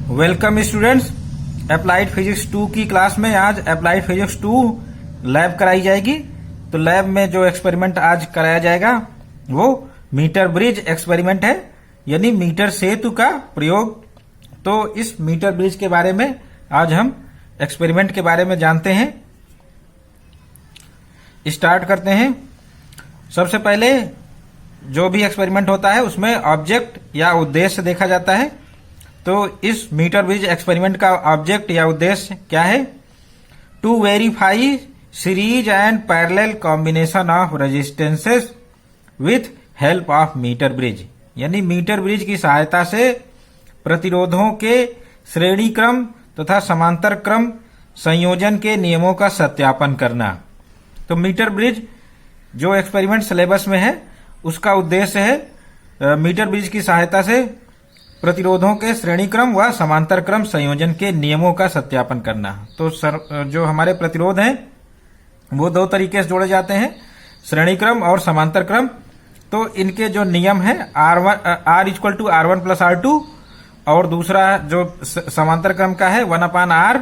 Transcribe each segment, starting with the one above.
Welcome students. Applied physics 2 की class में आज अप्लाइड फिजिक्स 2 लैब कराई जाएगी। तो लैब में जो एक्सपेरिमेंट आज कराया जाएगा वो मीटर ब्रिज एक्सपेरिमेंट है, यानी मीटर सेतु का प्रयोग। तो इस मीटर ब्रिज के बारे में आज हम एक्सपेरिमेंट के बारे में जानते हैं। स्टार्ट करते हैं। सबसे पहले जो भी एक्सपेरिमेंट होता है उसमें ऑब्जेक्ट या उद्देश्य देखा जाता है। तो इस मीटर ब्रिज एक्सपेरिमेंट का ऑब्जेक्ट या उद्देश्य क्या है? To verify series and parallel combination of resistances with help of metre bridge, यानी मीटर ब्रिज की सहायता से प्रतिरोधों के श्रेणी क्रम तथा समांतर क्रम संयोजन के नियमों का सत्यापन करना। तो मीटर ब्रिज जो एक्सपेरिमेंट सिलेबस में है उसका उद्देश्य है मीटर ब्रिज की सहायता से प्रतिरोधों के श्रेणी क्रम व समांतर क्रम संयोजन के नियमों का सत्यापन करना। तो जो हमारे प्रतिरोध हैं वो दो तरीके से जोड़े जाते हैं, श्रेणी क्रम और समांतर क्रम। तो इनके जो नियम है R equal to R1 plus R2, और दूसरा जो समांतर क्रम का है 1/R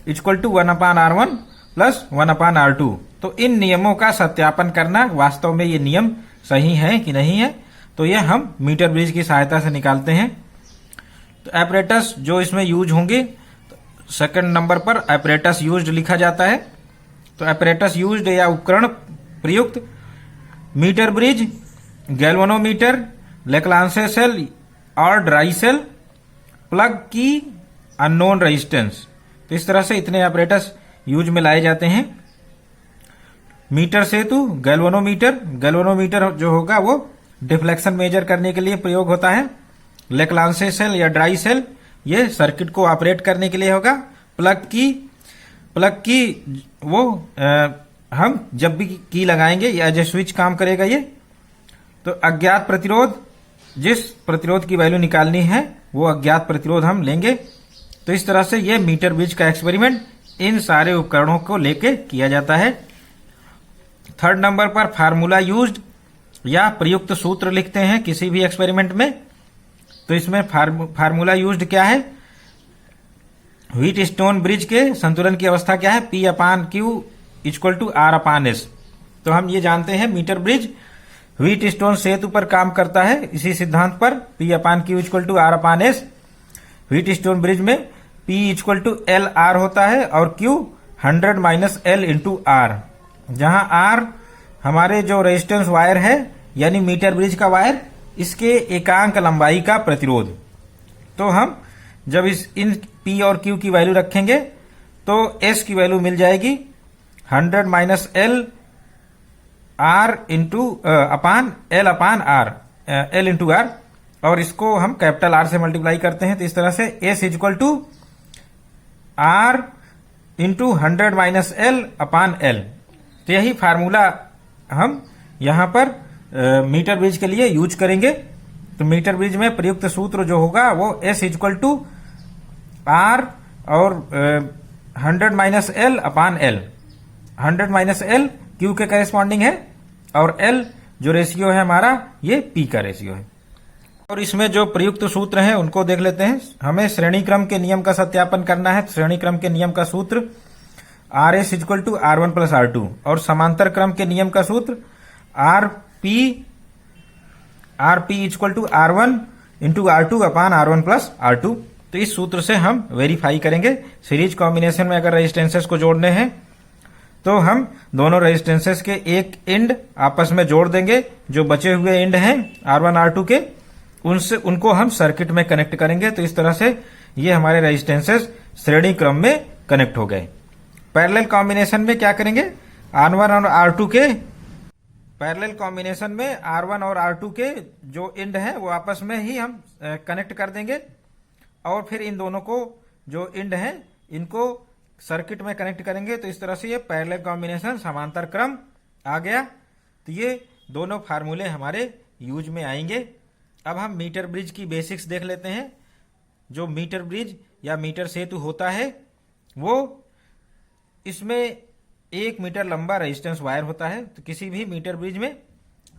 equal to 1/R1 plus 1/R2। तो इन नियमों का सत्यापन करना, वास्तव में ये नियम सही है कि नहीं है, तो यह हम मीटर ब्रिज की सहायता से निकालते हैं। तो एपरेटस जो इसमें यूज होंगे, सेकंड नंबर पर एपरेटस यूज्ड लिखा जाता है। तो एपरेटस यूज्ड या उपकरण प्रयुक्त मीटर ब्रिज, गैल्वेनोमीटर, लेक्लांसे सेल और ड्राई सेल, प्लग की, अननोन रेजिस्टेंस। तो इस तरह से इतने एपरेटस यूज में लाए जाते हैं। मीटर सेतु, गैल्वेनोमीटर जो होगा वो डिफ्लेक्शन मेजर करने के लिए प्रयोग होता है। लेक्लांसे सेल या ड्राई सेल ये सर्किट को ऑपरेट करने के लिए होगा। प्लग की वो हम जब भी की लगाएंगे ये एज ए स्विच काम करेगा ये। तो अज्ञात प्रतिरोध, जिस प्रतिरोध की वैल्यू निकालनी है वो अज्ञात प्रतिरोध हम लेंगे। तो इस तरह से ये मीटर ब्रिज का एक्सपेरिमेंट इन सारे उपकरणों को लेके किया जाता है। थर्ड नंबर पर फार्मूला यूज्ड या प्रयुक्त सूत्र लिखते हैं किसी भी एक्सपेरिमेंट में। तो इसमें फार्मूला यूज्ड क्या है? व्हीट स्टोन ब्रिज के संतुलन की अवस्था क्या है? P/Q equal to R/S। तो हम ये जानते हैं मीटर ब्रिज व्हीट स्टोन सेतु पर काम करता है इसी सिद्धांत पर, P/Q equal to R/S। Wheatstone bridge में P इक्वल टू LR होता है और Q 100 minus L into R, जहां R हमारे जो रेजिस्टेंस वायर है यानी मीटर ब्रिज का वायर, इसके एकांक लंबाई का प्रतिरोध। तो हम जब इन P और Q की वैल्यू रखेंगे तो S की वैल्यू मिल जाएगी 100 माइनस L R इंटू अपान L इंटू R, और इसको हम कैपिटल R से मल्टीप्लाई करते हैं। तो इस तरह से S equal to R into 100 minus L upon L। तो यही फार्मूला हम यहाँ पर मीटर ब्रिज के लिए यूज करेंगे। तो मीटर ब्रिज में प्रयुक्त सूत्र जो होगा वो S इक्वल टू R और 100 minus L upon L। 100 minus L Q के करेस्पॉन्डिंग है और L जो रेशियो है हमारा ये P का रेशियो है। और इसमें जो प्रयुक्त सूत्र हैं उनको देख लेते हैं। हमें श्रेणी क्रम के नियम का सत्यापन करना है। श्रेणी क्रम के नियम का सूत्र RS equal to R1 plus R2, और समांतर क्रम के नियम का सूत्र RP equal to R1 into R2 upon R1 plus R2। तो इस सूत्र से हम वेरीफाई करेंगे। सीरीज कॉम्बिनेशन में अगर रेजिस्टेंसेस को जोड़ने हैं तो हम दोनों रेजिस्टेंसेस के एक एंड आपस में जोड़ देंगे। जो बचे हुए एंड हैं R1 R2 के, उनको हम सर्किट में कनेक्ट करेंगे। तो इस तरह से ये हमारे रेजिस्टेंसेस श्रेणी क्रम में कनेक्ट हो गए। पैरेलल कॉम्बिनेशन में क्या करेंगे? R1 और R2 के पैरेलल कॉम्बिनेशन में R1 और R2 के जो एंड है वो आपस में ही हम कनेक्ट कर देंगे, और फिर इन दोनों को जो एंड है इनको सर्किट में कनेक्ट करेंगे। तो इस तरह से ये पैरेलल कॉम्बिनेशन समांतर क्रम आ गया। तो ये दोनों फार्मूले हमारे यूज में आएंगे। अब हम मीटर ब्रिज की बेसिक्स देख लेते हैं। जो मीटर ब्रिज या मीटर सेतु होता है वो, इसमें 1 मीटर लंबा रेजिस्टेंस वायर होता है। तो किसी भी मीटर ब्रिज में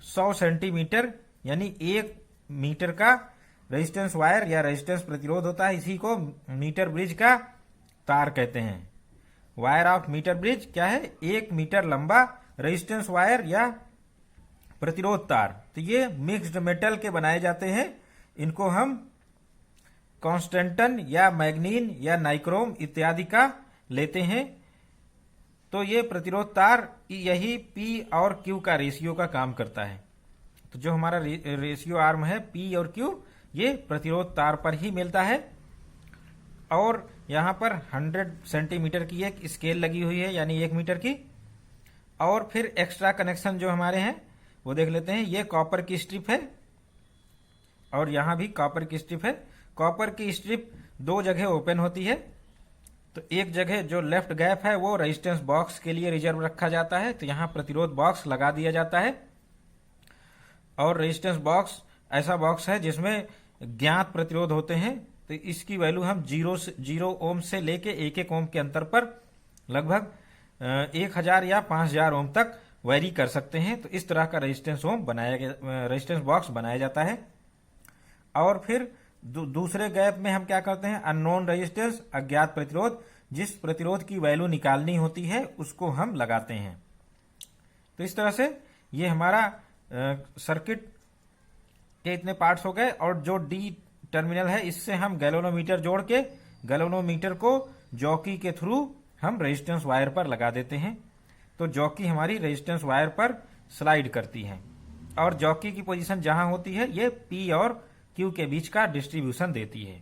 100 सेंटीमीटर यानी 1 मीटर का रेजिस्टेंस वायर या रेजिस्टेंस प्रतिरोध होता है, इसी को मीटर ब्रिज का तार कहते हैं। वायर ऑफ मीटर ब्रिज क्या है? 1 मीटर लंबा रेजिस्टेंस वायर या प्रतिरोध तार। तो ये मिक्स्ड मेटल के बनाए जाते हैं। इनको हम कॉन्स्टेंटन या मैग्नीन या नाइक्रोम इत्यादि का लेते हैं। तो ये प्रतिरोध तार यही P और Q का रेशियो का काम करता है। तो जो हमारा रेशियो आर्म है P और Q, ये प्रतिरोध तार पर ही मिलता है। और यहां पर 100 सेंटीमीटर की एक स्केल लगी हुई है, यानी 1 मीटर की। और फिर एक्स्ट्रा कनेक्शन जो हमारे हैं वो देख लेते हैं। ये कॉपर की स्ट्रिप है और यहां भी कॉपर की स्ट्रिप है। कॉपर की स्ट्रिप 2 जगह ओपन होती है। तो एक जगह जो लेफ्ट गैप है वो रेजिस्टेंस बॉक्स के लिए रिजर्व रखा जाता है, तो यहां प्रतिरोध बॉक्स लगा दिया जाता है। और रेजिस्टेंस बॉक्स ऐसा बॉक्स है जिसमें ज्ञात प्रतिरोध होते हैं। तो इसकी वैल्यू हम 0 ओम से लेके 1 ओम के अंतर पर लगभग 1000 या 5000 ओम तक वेरी कर सकते हैं। तो इस तरह का रेजिस्टेंस बॉक्स बनाया जाता है। और फिर दूसरे गैप में हम क्या करते हैं? अननोन रेजिस्टेंस, अज्ञात प्रतिरोध, जिस प्रतिरोध की वैल्यू निकालनी होती है उसको हम लगाते हैं। तो इस तरह से ये हमारा सर्किट के इतने पार्ट्स हो गए। और जो डी टर्मिनल है इससे हम गैल्वेनोमीटर जोड़ के गैल्वेनोमीटर को जॉकी के थ्रू हम रेजिस्टेंस वायर पर लगा देते हैं। तो जॉकी हमारी रेजिस्टेंस वायर पर स्लाइड करती है और जॉकी की पोजीशन जहां होती है ये P और Q के बीच का डिस्ट्रीब्यूशन देती है।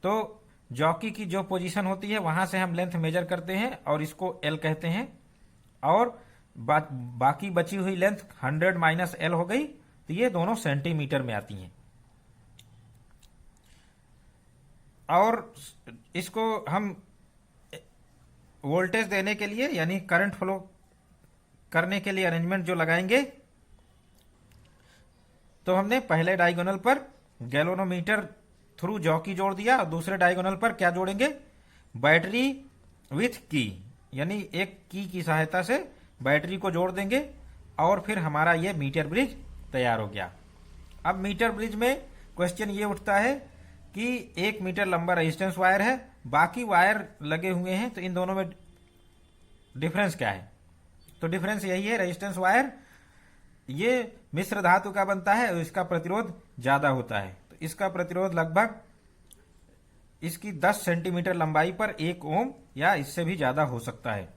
तो जॉकी की जो पोजीशन होती है वहां से हम लेंथ मेजर करते हैं और इसको L कहते हैं। और बाकी बची हुई लेंथ 100 माइनस L हो गई। तो ये दोनों सेंटीमीटर में आती हैं। और इसको हम वोल्टेज देने के लिए यानी करंट फ्लो करने के लिए अरेंजमेंट जो लगाएंगे, तो हमने पहले डायगोनल पर गैल्वेनोमीटर थ्रू जॉकी जोड़ दिया और दूसरे डायगोनल पर क्या जोड़ेंगे? बैटरी विथ की, यानी एक की सहायता से बैटरी को जोड़ देंगे और फिर हमारा ये मीटर ब्रिज तैयार हो गया। अब मीटर ब्रिज में क्वेश्चन ये उठता है कि 1 मीटर लंबा रेजिस्टेंस वायर है, बाकी वायर लगे हुए हैं, तो इन दोनों में डिफरेंस क्या है? तो डिफरेंस यही है, रेजिस्टेंस वायर ये मिश्र धातु का बनता है और इसका प्रतिरोध ज्यादा होता है। तो इसका प्रतिरोध लगभग इसकी 10 सेंटीमीटर लंबाई पर 1 ओम या इससे भी ज्यादा हो सकता है।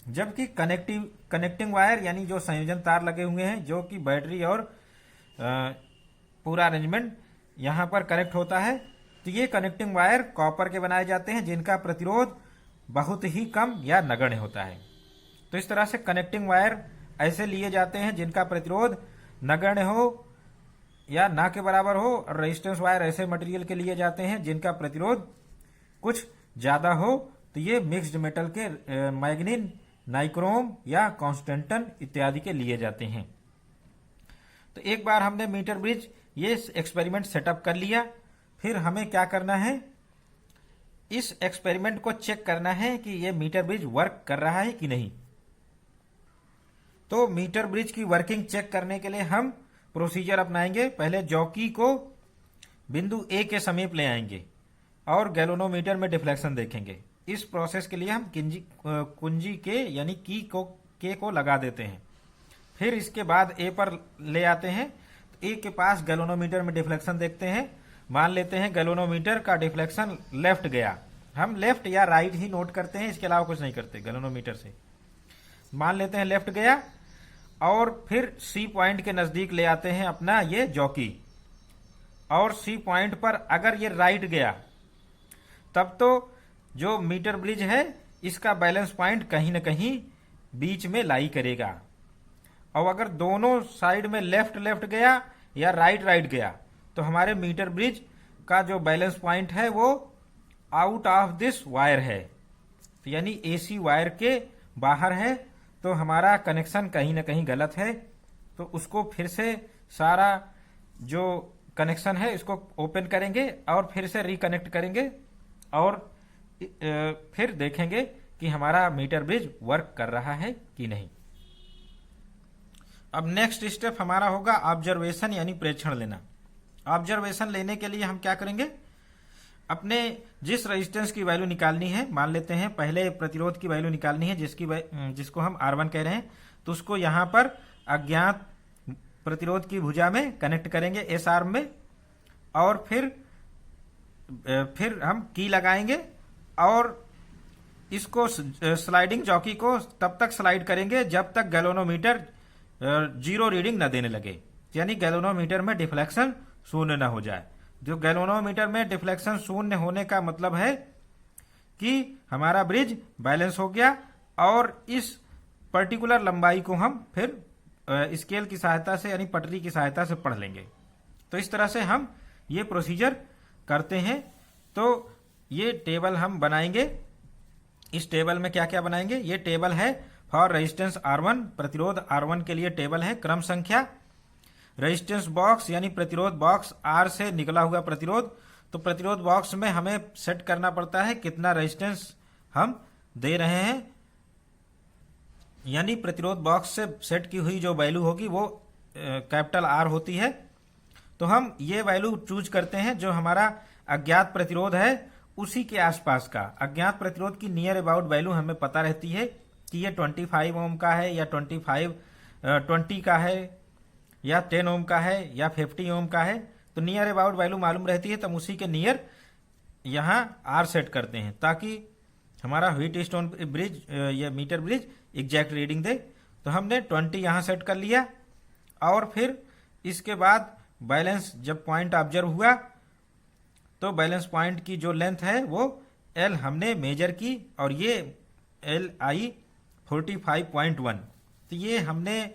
जबकि कनेक्टिंग वायर यानी जो संयोजन तार लगे हुए हैं, जो कि बैटरी और पूरा अरेंजमेंट यहां पर कनेक्ट होता है, तो ये कनेक्टिंग वायर कॉपर के बनाए जाते हैं जिनका प्रतिरोध बहुत ही कम या नगण्य होता है। तो इस तरह से कनेक्टिंग वायर ऐसे लिए जाते हैं जिनका प्रतिरोध नगण्य हो या ना के बराबर हो, और रेजिस्टेंस वायर ऐसे मटेरियल के लिए जाते हैं जिनका प्रतिरोध कुछ ज्यादा हो। तो ये मिक्स्ड मेटल के मैग्नीन, नाइक्रोम या कॉन्स्टेंटन इत्यादि के लिए जाते हैं। तो एक बार हमने मीटर ब्रिज ये एक्सपेरिमेंट सेटअप कर लिया, फिर हमें क्या करना है? इस एक्सपेरिमेंट को चेक करना है कि ये मीटर ब्रिज वर्क कर रहा है कि नहीं। तो मीटर ब्रिज की वर्किंग चेक करने के लिए हम प्रोसीजर अपनाएंगे। पहले जॉकी को बिंदु A के समीप ले आएंगे और गैल्वेनोमीटर में डिफ्लेक्शन देखेंगे। इस प्रोसेस के लिए हम कुंजी के यानी के को लगा देते हैं। फिर इसके बाद A पर ले आते हैं। तो A के पास गैल्वेनोमीटर में डिफ्लेक्शन देखते हैं। मान लेते हैं गैल्वेनोमीटर का डिफ्लेक्शन लेफ्ट गया। हम लेफ्ट या राइट ही नोट करते हैं, इसके अलावा कुछ नहीं करते गैल्वेनोमीटर से। मान लेते हैं लेफ्ट गया और फिर C पॉइंट के नजदीक ले आते हैं अपना ये जॉकी, और C पॉइंट पर अगर ये राइट गया तब तो जो मीटर ब्रिज है इसका बैलेंस पॉइंट कहीं न कहीं बीच में लाई करेगा। और अगर दोनों साइड में लेफ्ट लेफ्ट गया या राइट राइट गया तो हमारे मीटर ब्रिज का जो बैलेंस पॉइंट है वो आउट ऑफ दिस वायर है, तो यानी AC वायर के बाहर है। तो हमारा कनेक्शन कहीं ना कहीं गलत है। तो उसको फिर से सारा जो कनेक्शन है इसको ओपन करेंगे और फिर से रिकनेक्ट करेंगे और फिर देखेंगे कि हमारा मीटर ब्रिज वर्क कर रहा है कि नहीं। अब नेक्स्ट स्टेप हमारा होगा ऑब्जर्वेशन यानी प्रेक्षण लेना। ऑब्जर्वेशन लेने के लिए हम क्या करेंगे, अपने जिस रेजिस्टेंस की वैल्यू निकालनी है, मान लेते हैं पहले प्रतिरोध की वैल्यू निकालनी है जिसको हम R1 कह रहे हैं, तो उसको यहां पर अज्ञात प्रतिरोध की भुजा में कनेक्ट करेंगे एस आर्म में, और फिर हम की लगाएंगे और इसको स्लाइडिंग जॉकी को तब तक स्लाइड करेंगे जब तक गैल्वेनोमीटर 0 रीडिंग न देने लगे, यानी गैल्वेनोमीटर में डिफ्लेक्शन शून्य न हो जाए। जो गैल्वेनोमीटर में डिफ्लेक्शन शून्य होने का मतलब है कि हमारा ब्रिज बैलेंस हो गया, और इस पर्टिकुलर लंबाई को हम फिर स्केल की सहायता से यानी पटरी की सहायता से पढ़ लेंगे। तो इस तरह से हम ये प्रोसीजर करते हैं। तो ये टेबल हम बनाएंगे। इस टेबल में क्या क्या बनाएंगे, ये टेबल है फॉर रेजिस्टेंस R1, प्रतिरोध R1 के लिए टेबल है, क्रम संख्या, रेजिस्टेंस बॉक्स यानी प्रतिरोध बॉक्स R से निकला हुआ प्रतिरोध, तो प्रतिरोध बॉक्स में हमें सेट करना पड़ता है कितना रेजिस्टेंस हम दे रहे हैं, यानी प्रतिरोध बॉक्स से सेट की हुई जो वैल्यू होगी वो कैपिटल R होती है। तो हम ये वैल्यू चूज करते हैं जो हमारा अज्ञात प्रतिरोध है उसी के आसपास का। अज्ञात प्रतिरोध की नियर अबाउट वैल्यू हमें पता रहती है कि ये 25 ओम का है या 20 का है या 10 ओम का है या 50 ओम का है, तो नियर अबाउट वैल्यू मालूम रहती है, तो हम उसी के नियर यहाँ R सेट करते हैं ताकि हमारा व्हीट स्टोन ब्रिज या मीटर ब्रिज एग्जैक्ट रीडिंग दे। तो हमने 20 यहाँ सेट कर लिया, और फिर इसके बाद बैलेंस जब पॉइंट ऑब्जर्व हुआ तो बैलेंस पॉइंट की जो लेंथ है वो L हमने मेजर की, और ये LI 45.1। तो ये हमने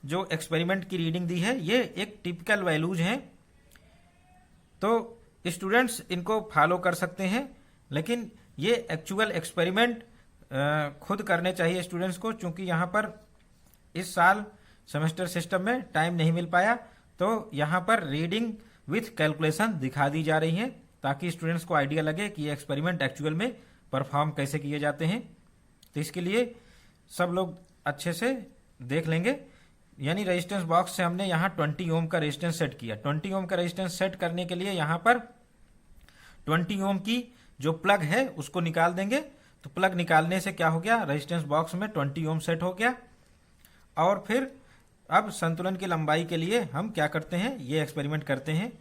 जो एक्सपेरिमेंट की रीडिंग दी है ये एक टिपिकल वैल्यूज हैं, तो स्टूडेंट्स इनको फॉलो कर सकते हैं, लेकिन ये एक्चुअल एक्सपेरिमेंट खुद करने चाहिए स्टूडेंट्स को, क्योंकि यहाँ पर इस साल सेमेस्टर सिस्टम में टाइम नहीं मिल पाया, तो यहाँ पर रीडिंग विथ कैलकुलेशन दिखा दी जा रही है ताकि स्टूडेंट्स को आइडिया लगे कि ये एक्सपेरिमेंट एक्चुअल में परफॉर्म कैसे किए जाते हैं। तो इसके लिए सब लोग अच्छे से देख लेंगे। यानी रेजिस्टेंस बॉक्स से हमने यहाँ 20 ओम का रेजिस्टेंस सेट किया। 20 ओम का रेजिस्टेंस सेट करने के लिए यहाँ पर 20 ओम की जो प्लग है उसको निकाल देंगे। तो प्लग निकालने से क्या हो गया, रेजिस्टेंस बॉक्स में 20 ओम सेट हो गया। और फिर अब संतुलन की लंबाई के लिए हम क्या करते हैं, ये एक्सपेरिमेंट करते हैं,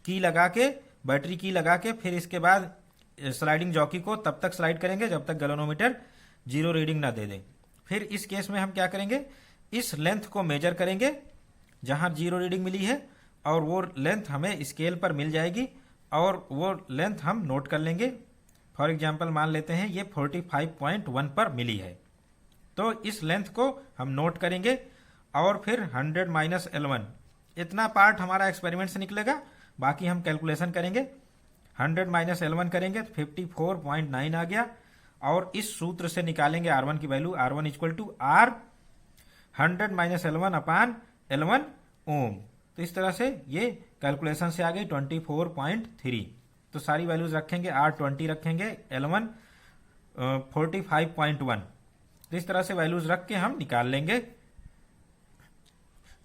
की लगा के, बैटरी की लगा के, फिर इसके बाद स्लाइडिंग जॉकी को तब तक स्लाइड करेंगे जब तक गैल्वेनोमीटर 0 रीडिंग ना दे दे। फिर इस केस में हम क्या करेंगे, इस लेंथ को मेजर करेंगे जहां 0 रीडिंग मिली है, और वो लेंथ हमें स्केल पर मिल जाएगी, और वो लेंथ हम नोट कर लेंगे। फॉर एग्जाम्पल मान लेते हैं ये 45.1 पर मिली है, तो इस लेंथ को हम नोट करेंगे, और फिर 100 - L1 इतना पार्ट हमारा एक्सपेरिमेंट से निकलेगा, बाकी हम कैलकुलेशन करेंगे। 100 - L1 करेंगे तो 54.9 आ गया, और इस सूत्र से निकालेंगे R1 की value, R1 = R 100 - L1 upon L1 ओम। तो इस तरह से ये कैलकुलेशन से आ गई 24.3। तो सारी वैल्यूज रखेंगे, R 20 रखेंगे, L1 45.1। तो इस तरह से वैल्यूज रख के हम निकाल लेंगे।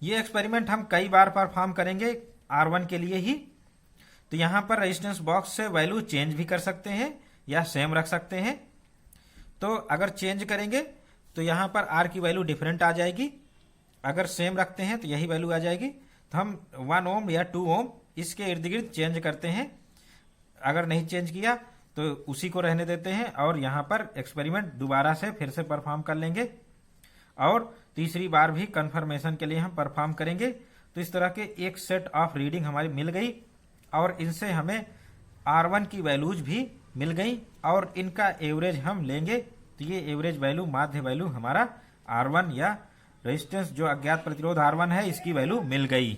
ये एक्सपेरिमेंट हम कई बार परफॉर्म करेंगे R1 के लिए ही। तो यहां पर रेजिस्टेंस बॉक्स से वैल्यू चेंज भी कर सकते हैं या सेम रख सकते हैं। तो अगर चेंज करेंगे तो यहां पर R की वैल्यू डिफरेंट आ जाएगी, अगर सेम रखते हैं तो यही वैल्यू आ जाएगी। तो हम 1 ओम या 2 ओम इसके इर्द गिर्द चेंज करते हैं, अगर नहीं चेंज किया तो उसी को रहने देते हैं, और यहां पर एक्सपेरिमेंट दोबारा से फिर से परफॉर्म कर लेंगे, और तीसरी बार भी कंफर्मेशन के लिए हम परफॉर्म करेंगे। तो इस तरह के एक सेट ऑफ रीडिंग हमारी मिल गई, और इनसे हमें R1 की वैल्यूज भी मिल गई, और इनका एवरेज हम लेंगे। तो ये एवरेज वैल्यू, माध्य वैल्यू हमारा R1 या रेजिस्टेंस जो अज्ञात प्रतिरोध R1 है इसकी वैल्यू मिल गई।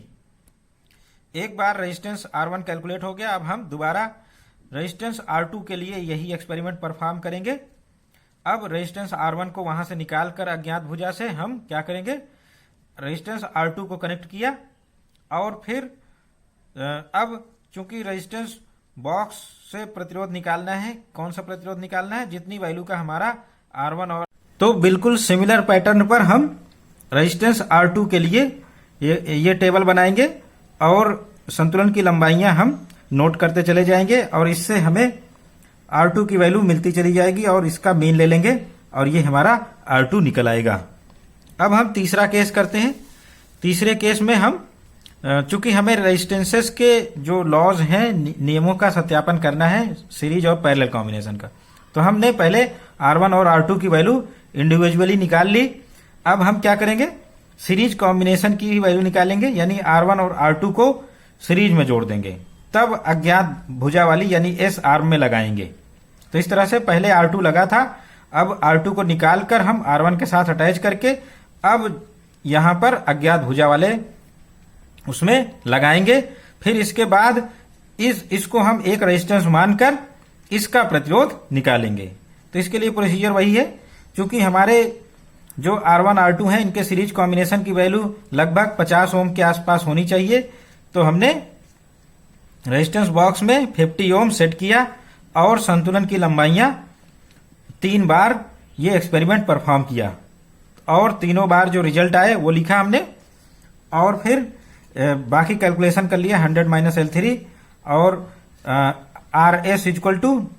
एक बार रेजिस्टेंस R1 कैलकुलेट हो गया, अब हम दोबारा रेजिस्टेंस R2 के लिए यही एक्सपेरिमेंट परफॉर्म करेंगे। अब रेजिस्टेंस R1 को वहां से निकालकर अज्ञात भुजा से हम क्या करेंगे, रेजिस्टेंस R2 को कनेक्ट किया, और फिर अब चूंकि रेजिस्टेंस बॉक्स से प्रतिरोध निकालना है, कौन सा प्रतिरोध निकालना है, जितनी वैल्यू का हमारा R1 और, तो बिल्कुल सिमिलर पैटर्न पर हम रेजिस्टेंस R2 के लिए ये टेबल बनाएंगे, और संतुलन की लंबाइयां हम नोट करते चले जाएंगे और इससे हमें R2 की वैल्यू मिलती चली जाएगी और इसका मीन ले लेंगे और ये हमारा R2 निकल आएगा। अब हम तीसरा केस करते हैं। तीसरे केस में हम चूंकि हमें रेजिस्टेंसेस के जो लॉज हैं, नियमों का सत्यापन करना है सीरीज और पैरेलल कॉम्बिनेशन का, तो हमने पहले R1 और R2 की वैल्यू इंडिविजुअली निकाल ली। अब हम क्या करेंगे, सीरीज कॉम्बिनेशन की वैल्यू निकालेंगे, यानी R1 और R2 को सीरीज में जोड़ देंगे, तब अज्ञात भुजा वाली यानी S आर्म में लगाएंगे। तो इस तरह से पहले R2 लगा था, अब R2 को निकालकर हम R1 के साथ अटैच करके अब यहां पर अज्ञात भुजा वाले उसमें लगाएंगे। फिर इसके बाद इसको हम एक रेजिस्टेंस मानकर इसका प्रतिरोध निकालेंगे। तो इसके लिए प्रोसीजर वही है, क्योंकि हमारे जो R1 R2 हैं इनके सीरीज कॉम्बिनेशन की वैल्यू लगभग 50 ओम के आसपास होनी चाहिए। तो हमने रेजिस्टेंस बॉक्स में 50 ओम सेट किया और संतुलन की लंबाइयां 3 बार ये एक्सपेरिमेंट परफॉर्म किया और तीनों बार जो रिजल्ट आए वो लिखा हमने और फिर बाकी कैलकुलेशन कर लिया 100 माइनस L3 और RS equal to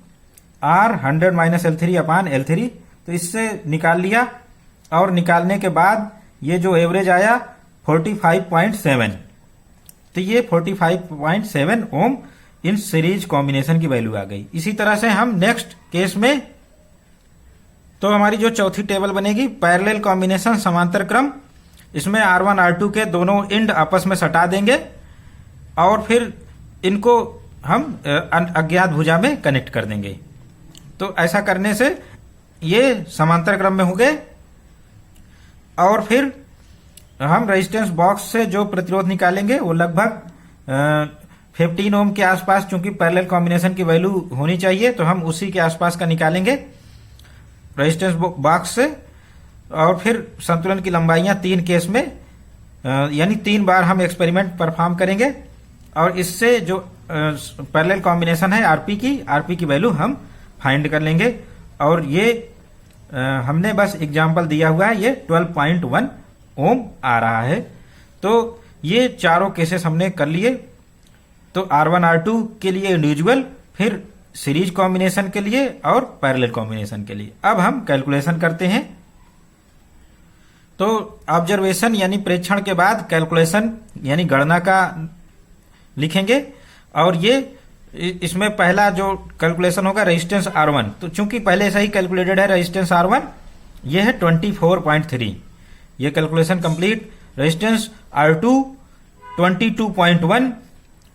R 100 minus L3 upon L3। तो इससे निकाल लिया और निकालने के बाद ये जो एवरेज आया 45.7, तो ये 45.7 ओम इन सीरीज कॉम्बिनेशन की वैल्यू आ गई। इसी तरह से हम नेक्स्ट केस में, तो हमारी जो चौथी टेबल बनेगी पैरेलल कॉम्बिनेशन समांतर क्रम, इसमें R1 R2 के दोनों एंड आपस में सटा देंगे और फिर इनको हम अज्ञात भुजा में कनेक्ट कर देंगे। तो ऐसा करने से ये समांतर क्रम में हो गए और फिर हम रेजिस्टेंस बॉक्स से जो प्रतिरोध निकालेंगे वो लगभग 15 ओम के आसपास, चूंकि पैरेलल कॉम्बिनेशन की वैल्यू होनी चाहिए तो हम उसी के आसपास का निकालेंगे रेजिस्टेंस बॉक्स से। और फिर संतुलन की लंबाइयां 3 केस में यानी 3 बार हम एक्सपेरिमेंट परफॉर्म करेंगे और इससे जो पैरेलल कॉम्बिनेशन है आरपी की वैल्यू हम फाइंड कर लेंगे। और ये हमने बस एग्जांपल दिया हुआ है, ये 12.1 ओम आ रहा है। तो ये चारों केसेस हमने कर लिए। तो R1 R2 के लिए इंडिविजुअल, फिर सीरीज कॉम्बिनेशन के लिए और पैरेलल कॉम्बिनेशन के लिए। अब हम कैलकुलेशन करते हैं। तो ऑब्जर्वेशन यानी प्रेक्षण के बाद कैलकुलेशन यानी गणना का लिखेंगे और ये इसमें पहला जो कैलकुलेशन होगा रेजिस्टेंस R1, तो चूंकि पहले से ही कैलकुलेटेड है रेजिस्टेंस R1, ये है 24.3, ये कैलकुलेशन कंप्लीट। रेजिस्टेंस R2 22.1,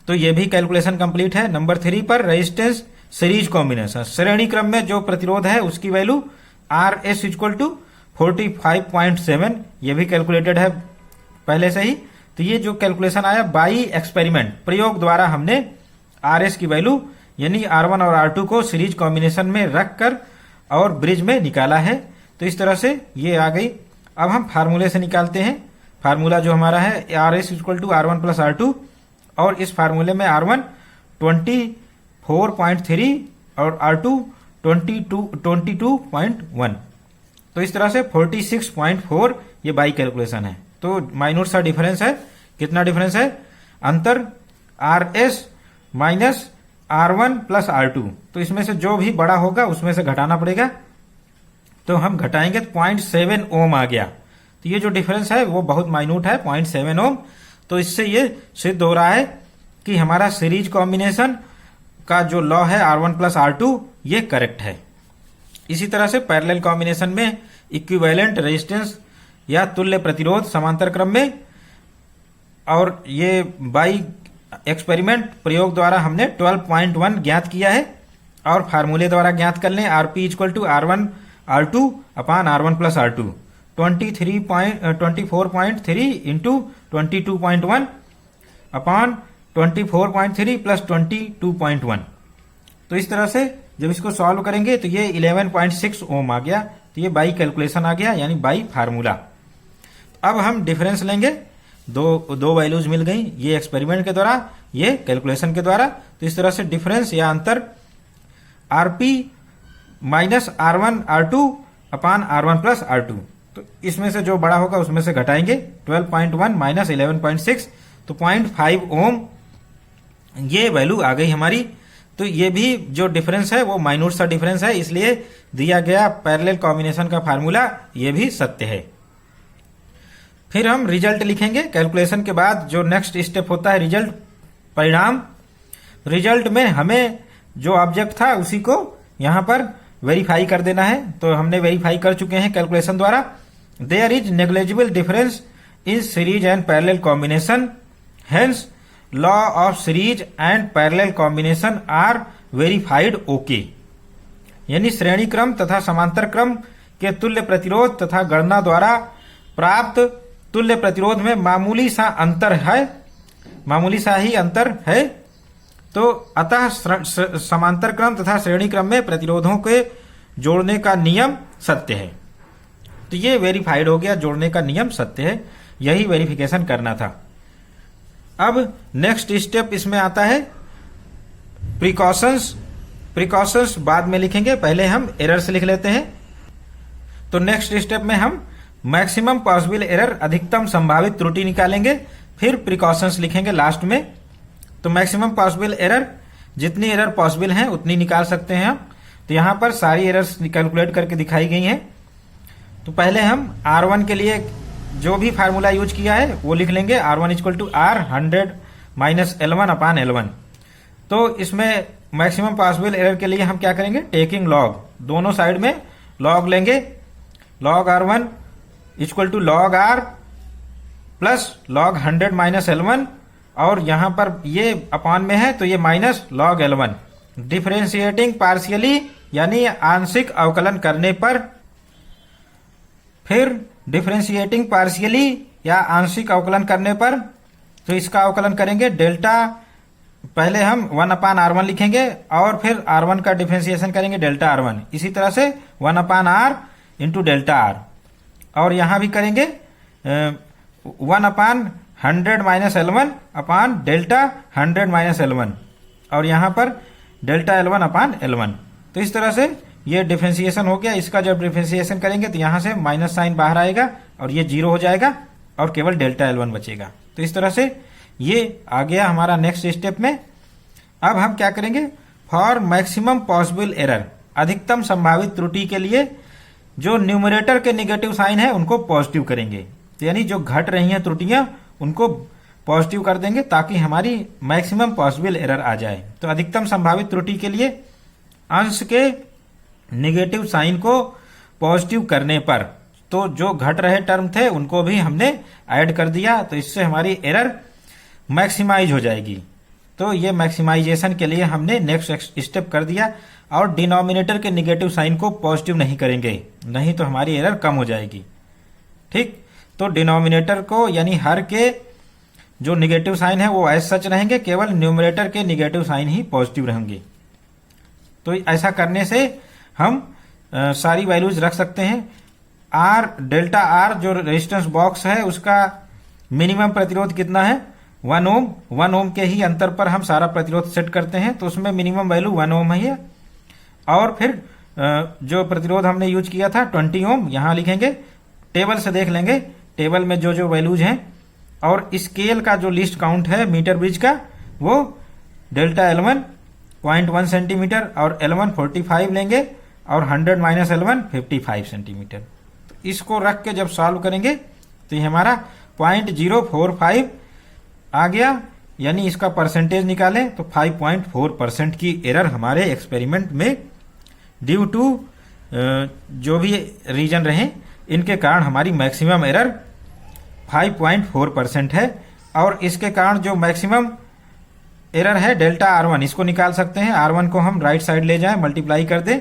तो ये भी कैलकुलेशन कंप्लीट है। नंबर 3 पर रेजिस्टेंस सीरीज कॉम्बिनेशन श्रेणी क्रम में जो प्रतिरोध है उसकी वैल्यू RS इक्वल टू 45.7, ये भी कैलकुलेटेड है पहले से ही। तो ये जो कैलकुलेशन आया बाई एक्सपेरिमेंट, प्रयोग द्वारा हमने RS की वैल्यू यानी R1 और R2 को सीरीज कॉम्बिनेशन में रखकर और ब्रिज में निकाला है। तो इस तरह से ये आ गई। अब हम फार्मूले से निकालते हैं। फार्मूला जो हमारा है RS equal to R1 plus R2 और इस फार्मूले में R1 24.3 और R2 22.1, तो इस तरह से 46.4 ये बाई कैलकुलेशन है। तो माइन्यूट सा डिफरेंस है। कितना डिफरेंस है? अंतर RS minus R1 plus R2, तो इसमें से जो भी बड़ा होगा उसमें से घटाना पड़ेगा। तो हम घटाएंगे तो 0.7 ओम आ गया। तो ये जो डिफरेंस है वो बहुत माइन्यूट है, 0.7 ओम। तो इससे ये सिद्ध हो रहा है कि हमारा सीरीज कॉम्बिनेशन का जो लॉ है R1 प्लस R2 ये करेक्ट है। इसी तरह से पैरेलल कॉम्बिनेशन में इक्विवेलेंट रेजिस्टेंस या तुल्य प्रतिरोध समांतर क्रम में, और ये बाई एक्सपेरिमेंट प्रयोग द्वारा हमने 12.1 ज्ञात किया है और फार्मूले द्वारा ज्ञात कर लें RP equal to R1 R2 upon R1 plus R2 24.3 into 22.1 upon 24.3 plus 22.1। तो इस तरह से जब इसको सॉल्व करेंगे तो ये 11.6 ओम आ गया। तो ये बाई कैलकुलेशन आ गया यानी बाई फार्मूला। अब हम डिफरेंस लेंगे, दो वैल्यूज मिल गई, ये एक्सपेरिमेंट के द्वारा, ये कैलकुलेशन के द्वारा। तो इस तरह से डिफरेंस या अंतर RP minus R1 R2 upon R1 plus R2, तो इसमें से जो बड़ा होगा उसमें से घटाएंगे। 12.1 माइनस 11.6, तो 0.5 ओम ये वैल्यू आ गई हमारी। तो ये भी जो डिफरेंस है वो माइन्यूट सा डिफरेंस है, इसलिए दिया गया पैरेलल कॉम्बिनेशन का फार्मूला ये भी सत्य है। फिर हम रिजल्ट लिखेंगे। कैलकुलेशन के बाद जो नेक्स्ट स्टेप होता है रिजल्ट, परिणाम। रिजल्ट में हमें जो ऑब्जेक्ट था उसी को यहां पर वेरीफाई कर देना है। तो हमने वेरीफाई कर चुके हैं कैलकुलेशन द्वारा। There is negligible difference in series and parallel combination, hence law of series and parallel combination are verified okay. यानी श्रेणी क्रम तथा समांतर क्रम के तुल्य प्रतिरोध तथा गणना द्वारा प्राप्त तुल्य प्रतिरोध में मामूली सा अंतर है, मामूली सा ही अंतर है। तो अतः समांतर क्रम तथा श्रेणी क्रम में प्रतिरोधों के जोड़ने का नियम सत्य है। तो ये वेरीफाइड हो गया, जोड़ने का नियम सत्य है, यही वेरिफिकेशन करना था। अब नेक्स्ट स्टेप इसमें आता है प्रिकॉशंस। प्रिकॉशंस बाद में लिखेंगे, पहले हम एरर्स लिख लेते हैं। तो नेक्स्ट स्टेप में हम मैक्सिमम पॉसिबल एरर, अधिकतम संभावित त्रुटि निकालेंगे, फिर प्रिकॉशंस लिखेंगे लास्ट में। तो मैक्सिमम पॉसिबल एरर, जितनी एरर पॉसिबल हैं उतनी निकाल सकते हैं हम। तो यहां पर सारी एरर्स कैलकुलेट करके दिखाई गई हैं। तो पहले हम R1 के लिए जो भी फार्मूला यूज किया है वो लिख लेंगे। R1 equal to R 100 minus L1 upon L1। तो इसमें मैक्सिमम पॉसिबल एरर के लिए हम क्या करेंगे, टेकिंग लॉग, दोनों साइड में लॉग लेंगे। Log R1 equal to log R plus log 100 minus L1, और यहां पर ये अपान में है तो ये minus log L1। Differentiating partially यानी आंशिक अवकलन करने पर, फिर डिफरेंशिएटिंग पार्शियली या आंशिक अवकलन करने पर, तो इसका अवकलन करेंगे डेल्टा, पहले हम 1 अपान R1 लिखेंगे और फिर R1 का डिफरेंशिएशन करेंगे डेल्टा R1। इसी तरह से 1 अपान R इंटू डेल्टा R, और यहां भी करेंगे 1 अपान 100 माइनस L1 अपान डेल्टा 100 माइनस L1, और यहां पर डेल्टा L1 अपान L1। तो इस तरह से ये डिफरेंशिएशन हो गया। इसका जब डिफरेंशिएशन करेंगे तो यहां से माइनस साइन बाहर आएगा और ये 0 हो जाएगा और केवल डेल्टा L1 बचेगा। तो इस तरह से ये आ गया हमारा नेक्स्ट स्टेप में। अब हम क्या करेंगे, फॉर मैक्सिमम पॉसिबल एरर, अधिकतम संभावित त्रुटि के लिए जो न्यूमरेटर के निगेटिव साइन है उनको पॉजिटिव करेंगे। तो यानी जो घट रही हैं त्रुटियां उनको पॉजिटिव कर देंगे ताकि हमारी मैक्सिमम पॉसिबल एरर आ जाए। तो अधिकतम संभावित त्रुटि के लिए अंश के नेगेटिव साइन को पॉजिटिव करने पर, तो जो घट रहे टर्म थे उनको भी हमने ऐड कर दिया, तो इससे हमारी एरर मैक्सिमाइज हो जाएगी। तो ये मैक्सिमाइजेशन के लिए हमने नेक्स्ट स्टेप कर दिया, और डिनोमिनेटर के नेगेटिव साइन को पॉजिटिव नहीं करेंगे, नहीं तो हमारी एरर कम हो जाएगी। ठीक, तो डिनोमिनेटर को यानी हर के जो नेगेटिव साइन है वो एज सच रहेंगे, केवल न्यूमरेटर के नेगेटिव साइन ही पॉजिटिव रहेंगे। तो ऐसा करने से हम सारी वैल्यूज रख सकते हैं। आर डेल्टा आर जो रेजिस्टेंस बॉक्स है उसका मिनिमम प्रतिरोध कितना है, 1 ओम। 1 ओम के ही अंतर पर हम सारा प्रतिरोध सेट करते हैं, तो उसमें मिनिमम वैल्यू 1 ओम है। और फिर जो प्रतिरोध हमने यूज किया था 20 ओम, यहां लिखेंगे, टेबल से देख लेंगे टेबल में जो जो वैल्यूज हैं। और स्केल का जो लिस्ट काउंट है मीटर ब्रिज का, वो डेल्टा L1 0.1 सेंटीमीटर और L1 45 लेंगे, और 100 माइनस L1 55 सेंटीमीटर। तो इसको रख के जब सॉल्व करेंगे तो ये हमारा 0.045 आ गया, यानी इसका परसेंटेज निकालें तो 5.4% की एरर हमारे एक्सपेरिमेंट में ड्यू टू जो भी रीजन रहे इनके कारण हमारी मैक्सिमम एरर 5.4% है। और इसके कारण जो मैक्सिमम एरर है डेल्टा R1, इसको निकाल सकते हैं। R1 को हम राइट साइड ले जाएं, मल्टीप्लाई कर दें,